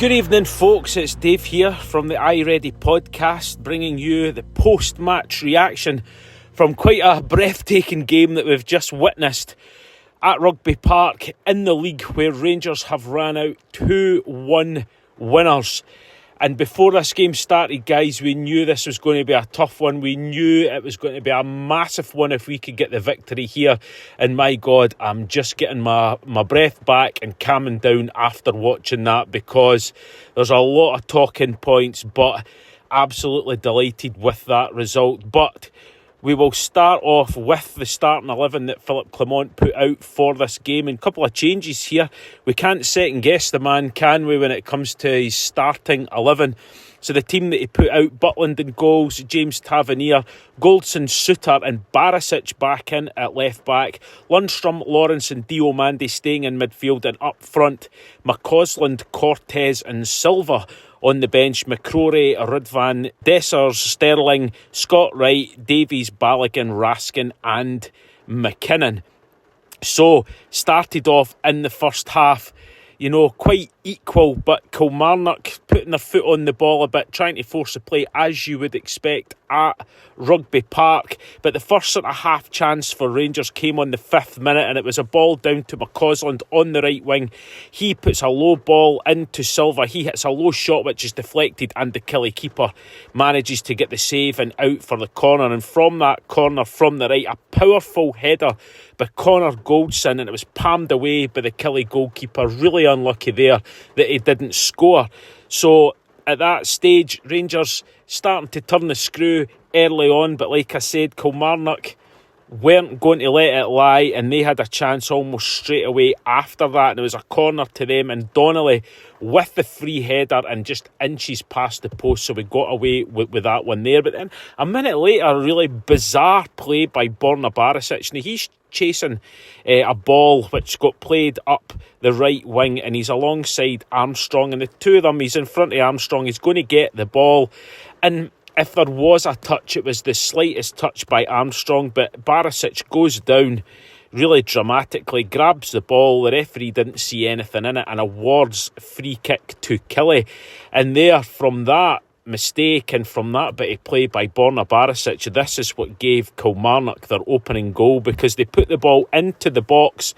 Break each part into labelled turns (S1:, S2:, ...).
S1: Good evening, folks. It's Dave here from the iReady podcast, bringing you the post-match reaction from quite a breathtaking game that we've just witnessed at Rugby Park in the league, where Rangers have ran out 2-1 winners. And before this game started, guys, we knew this was going to be a tough one. We knew it was going to be a massive one if we could get the victory here. And my God, I'm just getting my breath back and calming down after watching that, because there's a lot of talking points, but absolutely delighted with that result. But we will start off with the starting 11 that Philippe Clement put out for this game. And a couple of changes here. We can't second guess the man, can we, when it comes to his starting 11. So the team that he put out: Butland in goals, James Tavernier, Goldson, Suter and Barisic back in at left back, Lundstrom, Lawrence and Diomande staying in midfield, and up front McCausland, Cortez and Silva. On the bench, McCrory, Rudvan, Dessers, Sterling, Scott Wright, Davies, Balogun, Raskin and McKinnon. So, started off in the first half, quite equal, but Kilmarnock putting their foot on the ball a bit, trying to force the play as you would expect at Rugby Park. But the first sort of half chance for Rangers came on the 5th minute, and it was a ball down to McCausland on the right wing. He puts a low ball into Silva. He hits a low shot which is deflected, and the Killie keeper manages to get the save and out for the corner. And from that corner from the right, a powerful header by Connor Goldson, and it was palmed away by the Killie goalkeeper. Really unlucky there that he didn't score. So at that stage, Rangers starting to turn the screw early on, but like I said, Kilmarnock weren't going to let it lie, and they had a chance almost straight away after that, and it was a corner to them, and Donnelly with the free header and just inches past the post, so we got away with that one there. But then a minute later, a really bizarre play by Borna Barisic. Now he's chasing a ball which got played up the right wing, and he's alongside Armstrong, and the two of them, he's in front of Armstrong, he's going to get the ball, and if there was a touch, it was the slightest touch by Armstrong, but Barisic goes down really dramatically, grabs the ball, the referee didn't see anything in it, and awards free kick to Killie. And there, from that mistake and from that bit of play by Borna Barisic, this is what gave Kilmarnock their opening goal, because they put the ball into the box.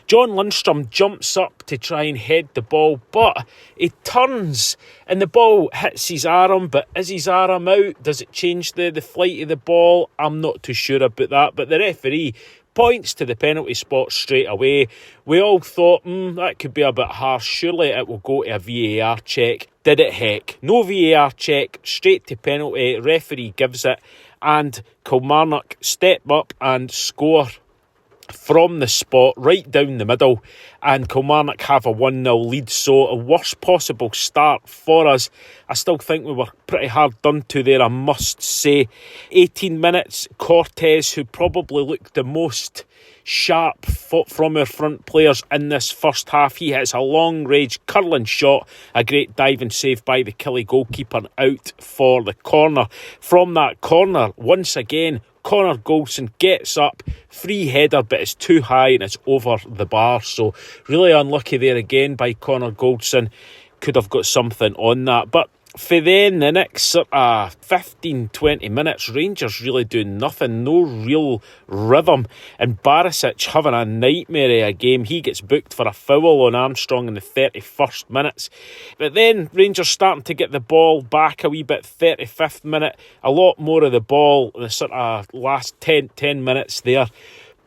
S1: John Lundstrom jumps up to try and head the ball, but he turns and the ball hits his arm. But is his arm out? Does it change the flight of the ball? I'm not too sure about that, but the referee points to the penalty spot straight away. We all thought, that could be a bit harsh, surely it will go to a VAR check. Did it? Heck, no VAR check, straight to penalty, referee gives it, and Kilmarnock step up and score from the spot, right down the middle, and Kilmarnock have a 1-0 lead. So a worst possible start for us. I still think we were pretty hard done to there, I must say. 18 minutes, Cortez, who probably looked the most sharp from our front players in this first half, he hits a long range curling shot, a great diving save by the Killie goalkeeper out for the corner. From that corner, once again, Connor Goldson gets up, free header, but it's too high and it's over the bar. So really unlucky there again by Connor Goldson. Could have got something on that. But for then, the next 15-20 minutes, Rangers really doing nothing, no real rhythm, and Barisic having a nightmare of a game. He gets booked for a foul on Armstrong in the 31st minutes. But then Rangers starting to get the ball back a wee bit. 35th minute, a lot more of the ball in the sort of last 10 minutes there,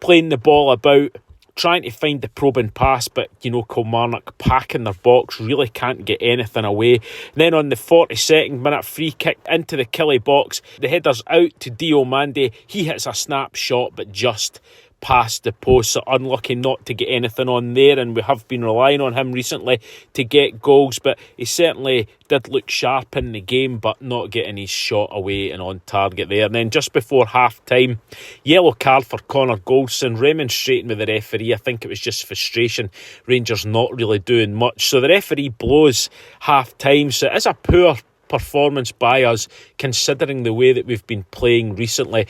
S1: playing the ball about, trying to find the probing pass, but Kilmarnock packing their box, really can't get anything away. And then on the 42nd minute, free kick into the Killie box, the header's out to Diomande. He hits a snapshot but just past the post, so unlucky not to get anything on there, and we have been relying on him recently to get goals, but he certainly did look sharp in the game, but not getting his shot away and on target there. And then just before half time, yellow card for Connor Goldson, remonstrating with the referee. I think it was just frustration, Rangers not really doing much, so the referee blows half time. So it is a poor performance by us considering the way that we've been playing recently,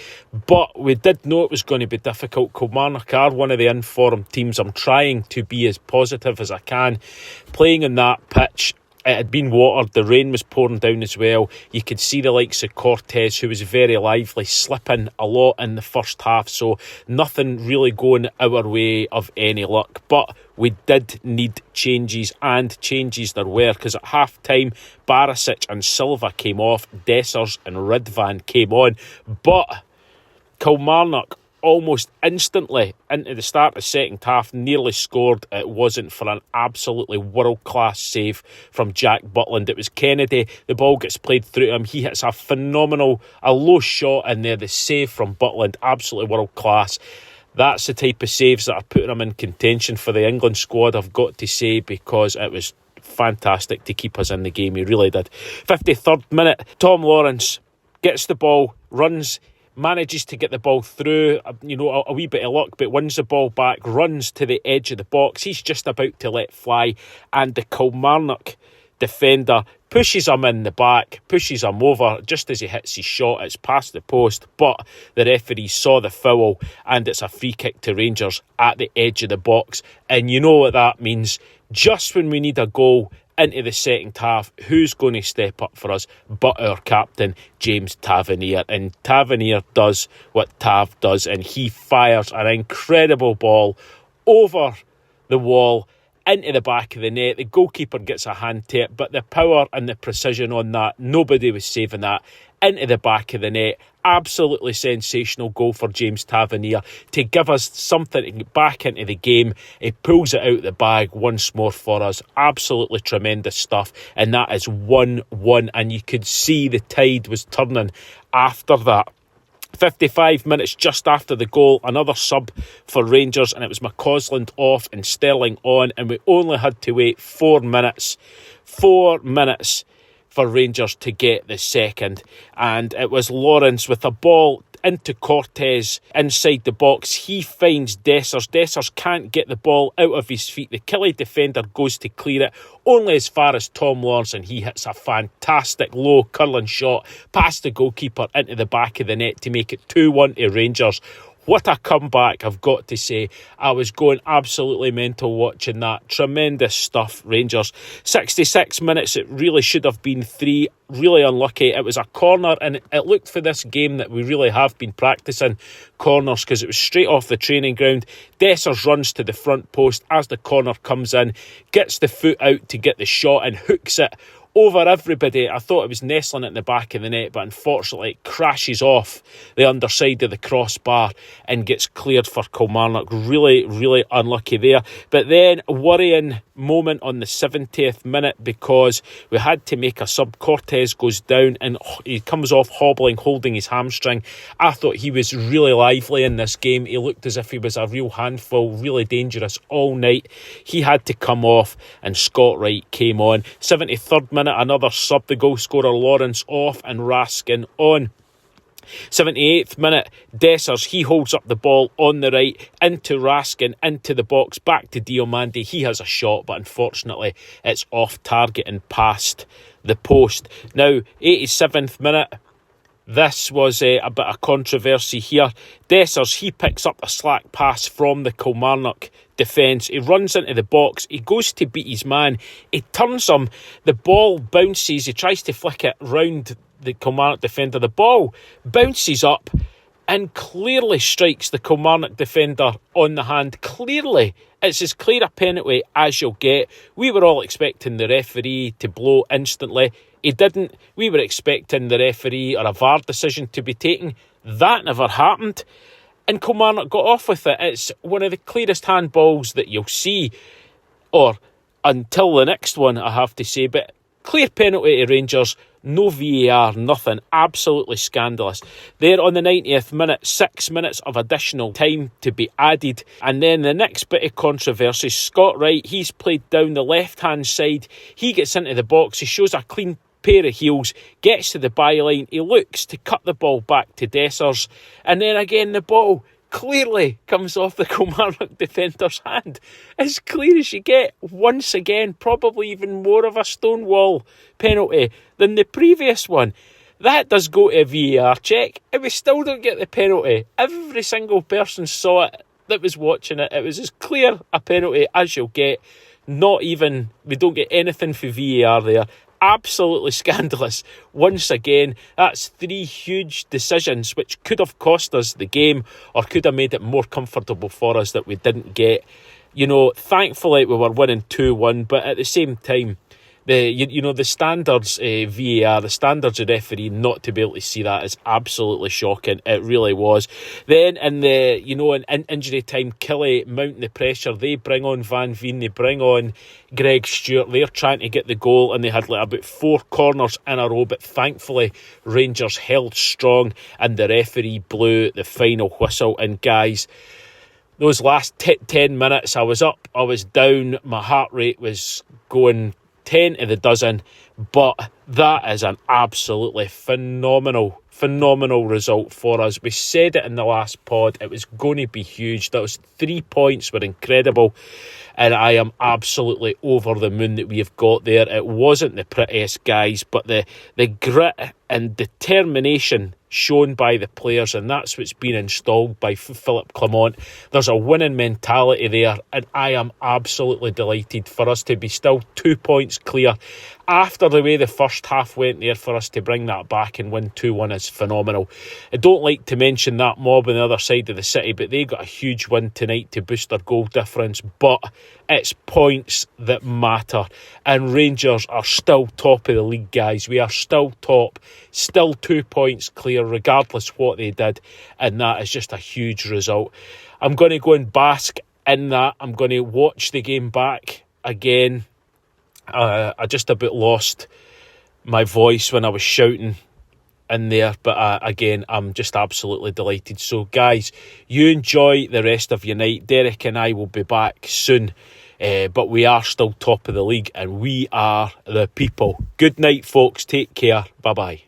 S1: but we did know it was going to be difficult. Kilmarnock are one of the informed teams. I'm trying to be as positive as I can. Playing on that pitch, It had been watered, the rain was pouring down as well. You could see the likes of Cortez, who was very lively, slipping a lot in the first half, so nothing really going our way of any luck. But we did need changes, and changes there were, because at half time Barisic and Silva came off, Dessers and Ridvan came on, but Kilmarnock almost instantly into the start of the second half nearly scored. It wasn't for an absolutely world-class save from Jack Butland. It was Kennedy. The ball gets played through him. He hits a low shot in there. The save from Butland, absolutely world-class. That's the type of saves that are putting him in contention for the England squad, I've got to say, because it was fantastic to keep us in the game. He really did. 53rd minute, Tom Lawrence gets the ball, runs, manages to get the ball through, a wee bit of luck, but wins the ball back, runs to the edge of the box. He's just about to let fly, and the Kilmarnock defender pushes him in the back, pushes him over just as he hits his shot. It's past the post, but the referee saw the foul, and it's a free kick to Rangers at the edge of the box. And you know what that means. Just when we need a goal into the second half, who's going to step up for us but our captain, James Tavernier? And Tavernier does what Tav does, and he fires an incredible ball over the wall into the back of the net. The goalkeeper gets a hand to it, but the power and the precision on that, nobody was saving that. Into the back of the net. Absolutely sensational goal for James Tavernier to give us something to get back into the game. He pulls it out of the bag once more for us. Absolutely tremendous stuff. And that is 1-1. And you could see the tide was turning after that. 55 minutes just after the goal, another sub for Rangers, and it was McCausland off and Sterling on, and we only had to wait 4 minutes. 4 minutes for Rangers to get the second, and it was Lawrence with a ball into Cortez inside the box. He finds Dessers. Dessers can't get the ball out of his feet. The Killie defender goes to clear it only as far as Tom Lawrence, and he hits a fantastic low curling shot past the goalkeeper into the back of the net to make it 2-1 to Rangers. What a comeback, I've got to say. I was going absolutely mental watching that. Tremendous stuff, Rangers. 66 minutes, it really should have been 3. Really unlucky. It was a corner, and it looked for this game that we really have been practising corners, because it was straight off the training ground. Dessers runs to the front post as the corner comes in, gets the foot out to get the shot and hooks it over everybody. I thought it was nestling at the back of the net, but unfortunately it crashes off the underside of the crossbar and gets cleared for Kilmarnock. Really, really unlucky there. But then a worrying moment on the 70th minute, because we had to make a sub. Cortez goes down and he comes off hobbling, holding his hamstring. I thought he was really lively in this game. He looked as if he was a real handful, really dangerous all night. He had to come off, and Scott Wright came on. 73rd minute, another sub, the goal scorer Lawrence off and Raskin on. 78th minute, Dessers, he holds up the ball on the right into Raskin, into the box, back to Diomande. He has a shot, but unfortunately it's off target and past the post. Now, 87th minute, this was a bit of controversy here. Dessers, he picks up a slack pass from the Kilmarnock defence. He runs into the box. He goes to beat his man. He turns him. The ball bounces. He tries to flick it round the Kilmarnock defender. The ball bounces up and clearly strikes the Kilmarnock defender on the hand. Clearly, it's as clear a penalty as you'll get. We were all expecting the referee to blow instantly. He didn't. We were expecting the referee or a VAR decision to be taken. That never happened. And Kilmarnock got off with it. It's one of the clearest handballs that you'll see, or until the next one, I have to say. But clear penalty to Rangers. No VAR, nothing. Absolutely scandalous. There on the 90th minute, 6 minutes of additional time to be added. And then the next bit of controversy, Scott Wright, he's played down the left-hand side. He gets into the box. He shows a clean pair of heels, gets to the byline. He looks to cut the ball back to Dessers. And then again, the ball clearly comes off the Kilmarnock defender's hand. As clear as you get. Once again, probably even more of a stonewall penalty than the previous one. That does go to a VAR check, and we still don't get the penalty. Every single person saw it that was watching it. It was as clear a penalty as you'll get. We don't get anything for VAR there. Absolutely scandalous. Once again, that's 3 huge decisions which could have cost us the game or could have made it more comfortable for us that we didn't get. Thankfully we were winning 2-1, but at the same time, the standards VAR, the standards of refereeing, not to be able to see that is absolutely shocking. It really was. Then in in injury time, Killie mounting the pressure. They bring on Van Veen, they bring on Greg Stewart. They're trying to get the goal, and they had about 4 corners in a row, but thankfully Rangers held strong and the referee blew the final whistle. And guys, those last 10 minutes, I was up, I was down, my heart rate was going 10 to the dozen, but that is an absolutely phenomenal result for us. We said it in the last pod, it was going to be huge. Those 3 points were incredible, and I am absolutely over the moon that we have got there. It wasn't the prettiest, guys, but the grit and determination shown by the players, and that's what's been installed by Philip Clement. There's a winning mentality there, and I am absolutely delighted for us to be still 2 points clear after the way the first half went there. For us to bring that back and win 2-1 is phenomenal. I don't like to mention that Mob on the other side of the city, but they got a huge win tonight to boost their goal difference, but it's points that matter, and Rangers are still top of the league, guys. We are still top, still 2 points clear regardless what they did, and that is just a huge result. I'm going to go and bask in that. I'm going to watch the game back again. I just about lost my voice when I was shouting in there, but again, I'm just absolutely delighted. So guys, you enjoy the rest of your night. Derek and I will be back soon, but we are still top of the league and we are the people. Good night, folks. Take care. Bye bye.